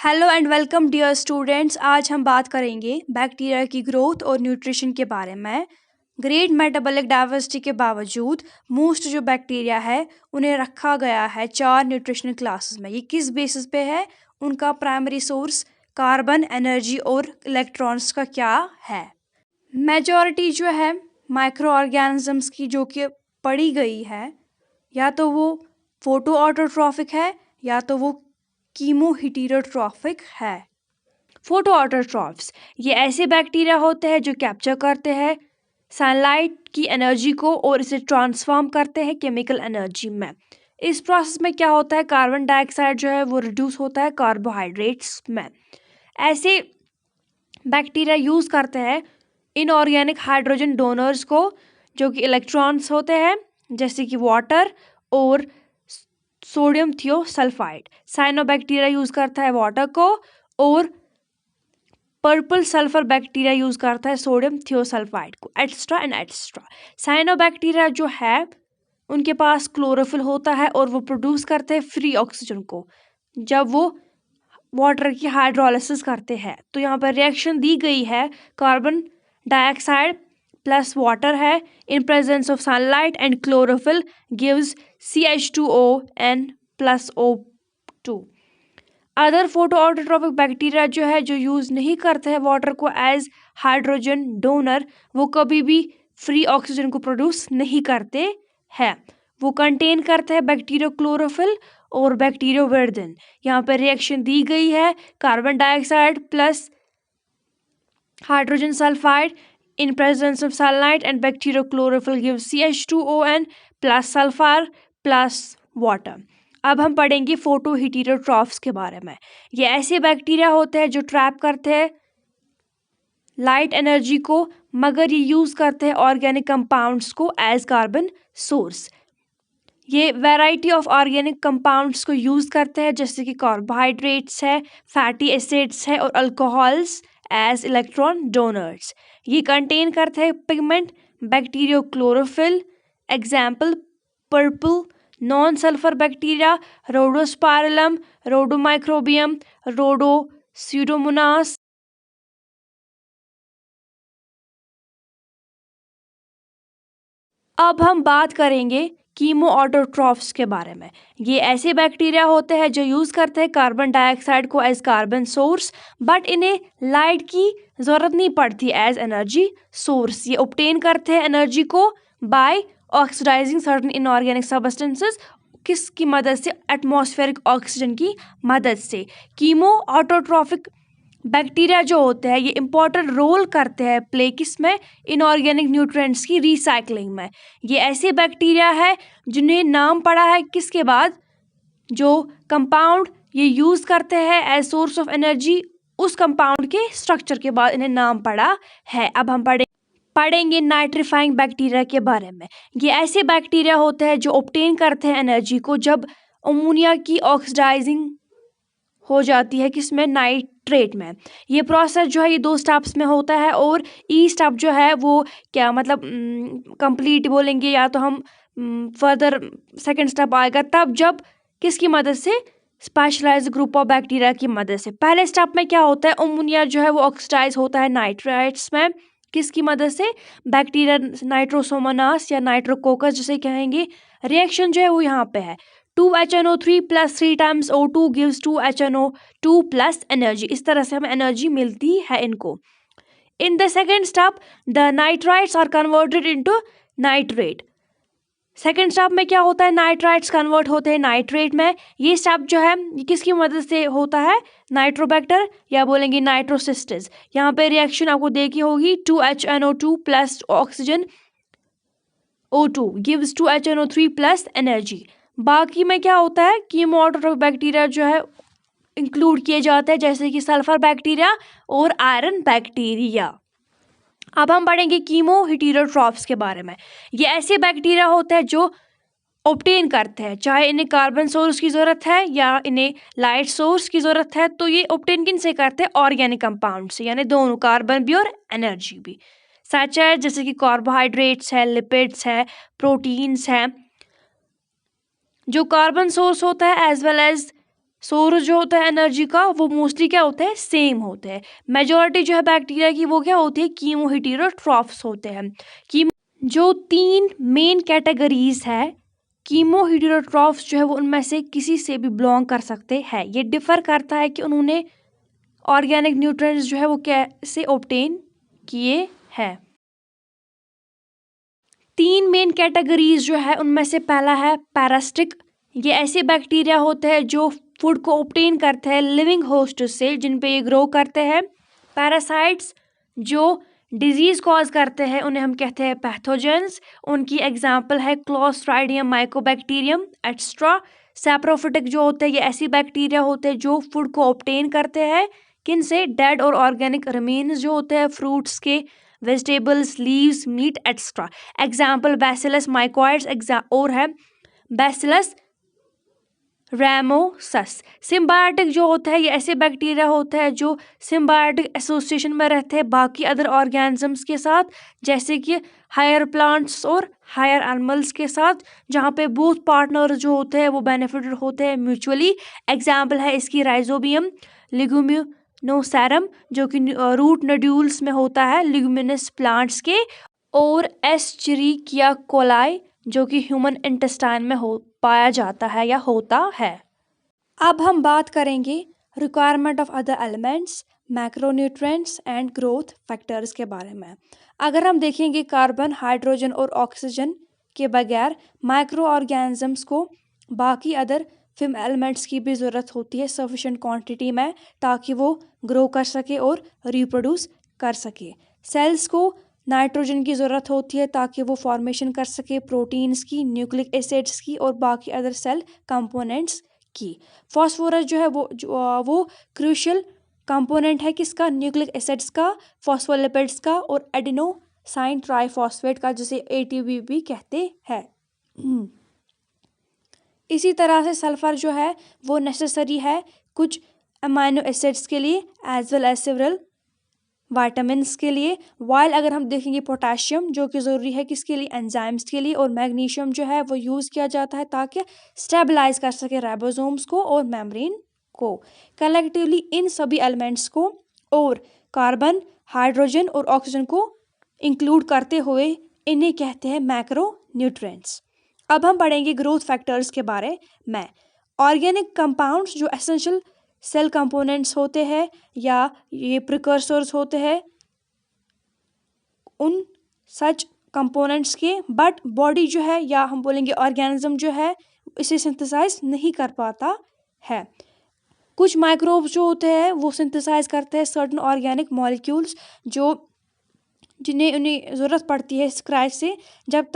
Hello and welcome dear students. आज हम बात करेंगे बैक्टीरिया की ग्रोथ और न्यूट्रिशन के बारे में। ग्रेट मेटाबॉलिक डाइवर्सिटी के बावजूद मोस्ट जो बैक्टीरिया है उन्हें रखा गया है 4 न्यूट्रिशनल क्लासेस में। ये किस बेसिस पे है? उनका प्राइमरी सोर्स कार्बन, एनर्जी और इलेक्ट्रॉन्स का क्या है। मेजॉरिटी जो है माइक्रो ऑर्गेनिजम्स की जो कि पढ़ी गई है, या तो वो फोटो ऑटोट्रॉफिक है या तो वो कीमो हेटेरोट्रॉफिक है। फोटो ऑटोट्रॉफ्स ये ऐसे बैक्टीरिया होते हैं जो कैप्चर करते हैं सनलाइट की एनर्जी को और इसे ट्रांसफॉर्म करते हैं केमिकल एनर्जी में। इस प्रोसेस में क्या होता है, कार्बन डाइऑक्साइड जो है वो रिड्यूस होता है कार्बोहाइड्रेट्स में। ऐसे बैक्टीरिया यूज करते हैं इनऑर्गेनिक हाइड्रोजन डोनर्स को, जो कि इलेक्ट्रॉन्स होते हैं जैसे कि वाटर और सोडियम थियोसल्फाइड। साइनोबैक्टीरिया यूज करता है वाटर को और पर्पल सल्फर बैक्टीरिया यूज करता है सोडियम थियोसल्फाइड को, एटस्ट्रा एंड एटस्ट्रा। साइनोबैक्टीरिया जो है उनके पास क्लोरोफिल होता है और वो प्रोड्यूस करते हैं फ्री ऑक्सीजन को जब वो वाटर की हाइड्रोलिसिस करते हैं। तो यहाँ पर रिएक्शन दी गई है, कार्बन डाइऑक्साइड प्लस वाटर है in presence of sunlight and chlorophyll gives CH2O and plus O2। Other photo autotrophic bacteria जो है जो यूज नहीं करते हैं वाटर को एज हाइड्रोजन डोनर, वो कभी भी फ्री ऑक्सीजन को प्रोड्यूस नहीं करते हैं। वो कंटेन करते हैं बैक्टीरियो क्लोरोफिल और बैक्टीरियो वर्धन। यहाँ पर रिएक्शन दी गई है, carbon dioxide plus hydrogen sulphide in presence of sunlight and bacteriochlorophyll gives CH2ON plus sulfur plus water। अब हम पढ़ेंगे फोटो हेटेरोट्रॉफ्स के बारे में। ये ऐसे बैक्टीरिया होते हैं जो ट्रैप करते हैं लाइट एनर्जी को, मगर ये यूज करते हैं ऑर्गेनिक कंपाउंड्स को एज कार्बन सोर्स। ये वैरायटी ऑफ ऑर्गेनिक कंपाउंड्स को यूज करते हैं जैसे कि कार्बोहाइड्रेट्स है, फैटी एसिड्स है और अल्कोहल्स एज इलेक्ट्रॉन डोनर्स। ये कंटेन करते हैं pigment bacteriochlorophyll, example purple non sulphur bacteria, Rhodospirillum, Rhodomicrobium, Rhodopseudomonas. अब हम बात करेंगे कीमो ऑटोट्रॉफ्स के बारे में। ये ऐसे बैक्टीरिया होते हैं जो यूज करते हैं कार्बन डाइऑक्साइड को एज कार्बन सोर्स, बट इन्हें लाइट की जरूरत नहीं पड़ती एज एनर्जी सोर्स। ये ऑब्टेन करते हैं एनर्जी को by oxidizing certain inorganic substances, किसकी मदद से? एटमॉस्फेरिक ऑक्सीजन की मदद से। कीमो ऑटोट्रॉफिक बैक्टीरिया जो होते हैं ये इंपॉर्टेंट रोल करते हैं प्ले किस में? इनऑर्गेनिक न्यूट्रिएंट्स की रिसाइकलिंग में। ये ऐसे बैक्टीरिया है जिन्हें नाम पड़ा है किसके बाद? जो कंपाउंड ये यूज करते हैं एज सोर्स ऑफ एनर्जी, उस कंपाउंड के स्ट्रक्चर के बाद इन्हें नाम पड़ा है। अब हम पढ़ेंगे नाइट्रीफाइंग बैक्टीरिया के बारे में। ये ऐसे बैक्टीरिया होते हैं जो ऑब्टेन करते हैं एनर्जी को जब अमोनिया की ऑक्सीडाइजिंग हो जाती है किसमें? नाइट्रेट में। ये प्रोसेस जो है ये 2 स्टेप्स में होता है और ई स्टेप जो है वो क्या मतलब कंप्लीट बोलेंगे, या तो हम फर्दर सेकंड स्टेप आएगा तब जब किसकी मदद से? स्पेशलाइज्ड ग्रुप ऑफ बैक्टीरिया की मदद से। पहले स्टेप में क्या होता है, अमोनिया जो है वो ऑक्सीडाइज होता है नाइट्राइट्स में, किसकी मदद से? बैक्टीरिया नाइट्रोसोमोनास या नाइट्रोकोकस जिसे कहेंगे। रिएक्शन जो है वो यहाँ पे है 2HNO3 plus 3 times O2 gives 2HNO2 plus energy। इस तरह से हमें एनर्जी मिलती है इनको। In the second step the nitrites are converted into nitrate. Second step में क्या होता है, नाइट्राइट्स कन्वर्ट होते हैं नाइट्रेट में। ये स्टेप जो है ये किसकी मदद से होता है? नाइट्रोबैक्टर या बोलेंगे नाइट्रोसिस्टिस। यहाँ पे रिएक्शन आपको देखी होगी 2HNO2 plus oxygen O2 gives 2HNO3 plus energy. बाकी में क्या होता है, कीमो ऑटोट्रॉफिक बैक्टीरिया जो है इंक्लूड किए जाते हैं जैसे कि सल्फर बैक्टीरिया और आयरन बैक्टीरिया। अब हम पढ़ेंगे कीमो हेटेरोट्रॉफ्स के बारे में। ये ऐसे बैक्टीरिया होते हैं जो ऑब्टेन करते हैं, चाहे इन्हें कार्बन सोर्स की ज़रूरत है या इन्हें लाइट सोर्स की ज़रूरत है, तो ये ऑब्टेन किन से करते हैं? ऑर्गेनिक कंपाउंड से, यानी दोनों कार्बन भी और एनर्जी भी। सच है जैसे कि कार्बोहाइड्रेट्स है, लिपिड्स है, प्रोटीन्स है। जो कार्बन सोर्स होता है एज वेल एज सोर्स जो होता है एनर्जी का वो मोस्टली क्या होता है, सेम होते हैं। मेजॉरिटी जो है बैक्टीरिया की वो क्या होती है, कीमो हेटेरोट्रॉफ्स होते हैं। जो 3 मेन कैटेगरीज है कीमो हेटेरोट्रॉफ्स जो है वो उनमें से किसी से भी बिलोंग कर सकते हैं। ये डिफर करता है कि उन्होंने ऑर्गेनिक न्यूट्रिएंट्स जो है वो कैसे ऑब्टेन किए हैं। 3 मेन कैटेगरीज जो है उनमें से पहला है पैरासिटिक। ये ऐसे बैक्टीरिया होते हैं जो फूड को ऑब्टेन करते हैं लिविंग होस्ट से, जिन पे ये ग्रो करते हैं। पैरासाइट्स जो डिजीज कॉज करते हैं उन्हें हम कहते हैं पैथोजेंस। उनकी एग्जांपल है क्लोस्ट्राइडियम, माइकोबैक्टीरियम एक्स्ट्रा। सैप्रोफिटिक जो होते हैं ये ऐसी बैक्टीरिया होते हैं जो फूड को ऑब्टेन करते हैं किन से, डेड और ऑर्गेनिक रिमेन्स जो होते हैं फ्रूट्स के, vegetables, leaves, meat extra. Example Bacillus mycoides और है बैसिलस रैमोसस। सिम्बायोटिक जो होता है ये ऐसे बैक्टीरिया होता है जो सिम्बायोटिक एसोसिएशन में रहते हैं बाकी अदर ऑर्गेनिजम्स के साथ, जैसे कि हायर प्लांट्स और हायर एनिमल्स के साथ, जहाँ पे बोथ पार्टनर जो होते हैं वो बेनिफिटेड होते हैं म्यूचुअली। एग्जाम्पल है इसकी राइजोबियम लिग्यूमिनोसेरम जो कि रूट नोड्यूल्स में होता है लिग्यूमिनस प्लांट्स के, और एस्चेरिचिया कोलाई जो कि ह्यूमन इंटेस्टाइन में पाया जाता है या होता है। अब हम बात करेंगे requirement of other elements, macronutrients and growth factors के बारे में। अगर हम देखेंगे कार्बन, हाइड्रोजन और ऑक्सीजन के बगैर माइक्रो ऑर्गेनिजम्स को बाकी अदर फिल्म एलिमेंट्स की भी ज़रूरत होती है सफिशेंट क्वांटिटी में, ताकि वो ग्रो कर सके और रिप्रोड्यूस कर सके। सेल्स को नाइट्रोजन की ज़रूरत होती है ताकि वो फॉर्मेशन कर सके प्रोटीन्स की, न्यूक्लिक एसिड्स की और बाकी अदर सेल कंपोनेंट्स की। फॉस्फोरस जो है वो क्रूशियल कंपोनेंट है किसका, न्यूक्लिक एसिड्स का, फॉस्फोलिपिड्स का और एडिनोसाइन ट्राइफॉस्फेट का, जिसे ATP भी कहते हैं। इसी तरह से सल्फर जो है वो नेसेसरी है कुछ अमाइनो एसिड्स के लिए as well as several vitamins के लिए। वाइल अगर हम देखेंगे पोटेशियम जो कि ज़रूरी है किसके लिए, एंजाइम्स के लिए, और मैग्नीशियम जो है वो यूज़ किया जाता है ताकि स्टेबलाइज कर सके राइबोसोम्स को और मेम्ब्रेन को। कलेक्टिवली इन सभी एलिमेंट्स को और कार्बन, हाइड्रोजन और ऑक्सीजन को इंक्लूड करते हुए इन्हें कहते हैं मैक्रो न्यूट्रिएंट्स। अब हम पढ़ेंगे ग्रोथ फैक्टर्स के बारे में। ऑर्गेनिक कंपाउंड्स जो एसेंशियल सेल कंपोनेंट्स होते हैं या ये प्रिकर्सर्स होते हैं उन सच कंपोनेंट्स के, बट बॉडी जो है या हम बोलेंगे ऑर्गेनिज्म जो है इसे सिंथेसाइज नहीं कर पाता है। कुछ माइक्रोब्स जो होते हैं वो सिंथेसाइज करते हैं सर्टेन ऑर्गेनिक मॉलिक्यूल्स जो जिन्हें उन्हें ज़रूरत पड़ती है स्क्रैच से जब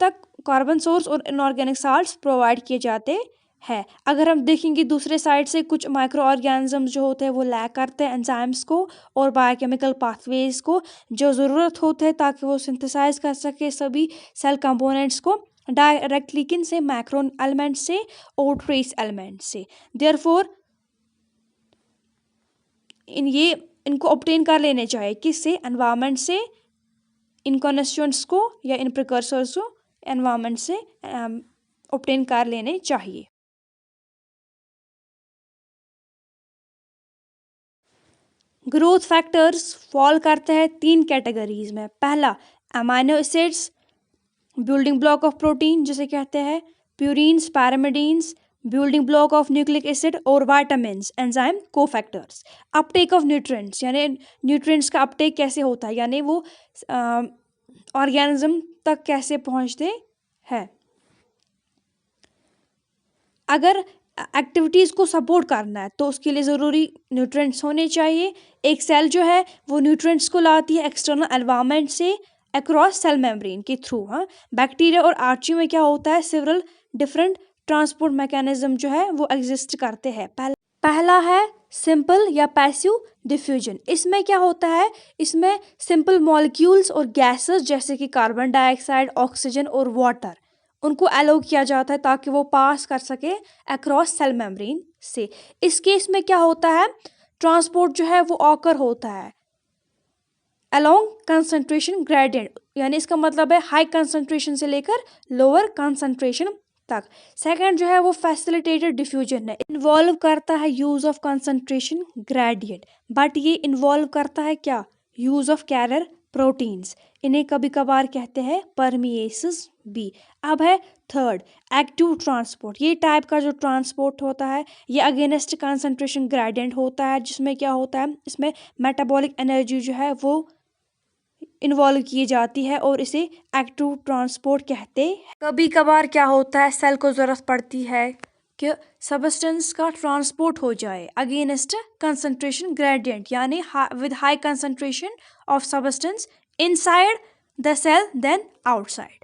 तक कार्बन सोर्स और इनऑर्गेनिक साल्ट्स प्रोवाइड किए जाते हैं। अगर हम देखेंगे दूसरे साइड से कुछ माइक्रो ऑर्गेनिजम्स जो होते हैं वो लैक करते हैं एंजाइम्स को और बायोकेमिकल पाथवेज को जो ज़रूरत होते हैं ताकि वो सिंथेसाइज कर सके सभी सेल कंपोनेंट्स को डायरेक्टली किन से, मैक्रो एलिमेंट से और ट्रेस एलिमेंट से। देयरफॉर इनको ऑब्टेन कर लेने चाहिए किससे, एनवायरनमेंट से, इन कॉन्स्टिट्यूएंट्स को या इन प्रिकर्सर्स को एनवायरनमेंट से ऑब्टेन कर लेने चाहिए। ग्रोथ फैक्टर्स फॉल करते हैं 3 कैटेगरीज में। पहला amino acids, building block of protein जिसे कहते हैं, purines, pyrimidines, building block of nucleic acid और vitamins, enzyme cofactors. Uptake of nutrients यानी न्यूट्रिएंट्स का अपटेक कैसे होता है, यानी वो ऑर्गेनिज्म तक कैसे पहुंचते हैं। अगर एक्टिविटीज़ को सपोर्ट करना है तो उसके लिए ज़रूरी न्यूट्रिएंट्स होने चाहिए। एक सेल जो है वो न्यूट्रिएंट्स को लाती है एक्सटर्नल एनवायरनमेंट से अक्रॉस सेल मेम्ब्रेन के थ्रू। बैक्टीरिया और आर्ची में क्या होता है, सेवरल डिफरेंट ट्रांसपोर्ट मैकेनिज्म जो है वो एग्जिस्ट करते हैं। पहला है सिंपल या पैसिव डिफ्यूजन। इसमें क्या होता है, इसमें सिंपल मॉलिक्यूल्स और गैसेस जैसे कि कार्बन डाइऑक्साइड, ऑक्सीजन और वाटर उनको अलाउ किया जाता है ताकि वो पास कर सके अक्रॉस सेल मेम्ब्रेन से। इस केस में क्या होता है, ट्रांसपोर्ट जो है वो ऑकर होता है अलोंग कंसंट्रेशन ग्रेडियंट, यानी इसका मतलब है हाई कंसंट्रेशन से लेकर लोअर कंसंट्रेशन तक। सेकंड जो है वो फैसिलिटेटेड डिफ्यूजन है, इन्वॉल्व करता है use of concentration gradient, but ये इन्वॉल्व करता है क्या, यूज ऑफ कैरियर प्रोटीन्स, इन्हें कभी कभार कहते हैं परमिएसिस बी। अब है थर्ड एक्टिव ट्रांसपोर्ट, ये टाइप का जो ट्रांसपोर्ट होता है ये अगेंस्ट कंसंट्रेशन ग्रेडियंट होता है, जिसमें क्या होता है, इसमें मेटाबॉलिक एनर्जी जो है वो इन्वॉल्व की जाती है और इसे एक्टिव ट्रांसपोर्ट कहते हैं। कभी कभार क्या होता है, सेल को ज़रूरत पड़ती है कि सब्सटेंस का ट्रांसपोर्ट हो जाए अगेंस्ट कंसंट्रेशन ग्रेडियंट, यानी with high concentration of substance inside the cell then outside.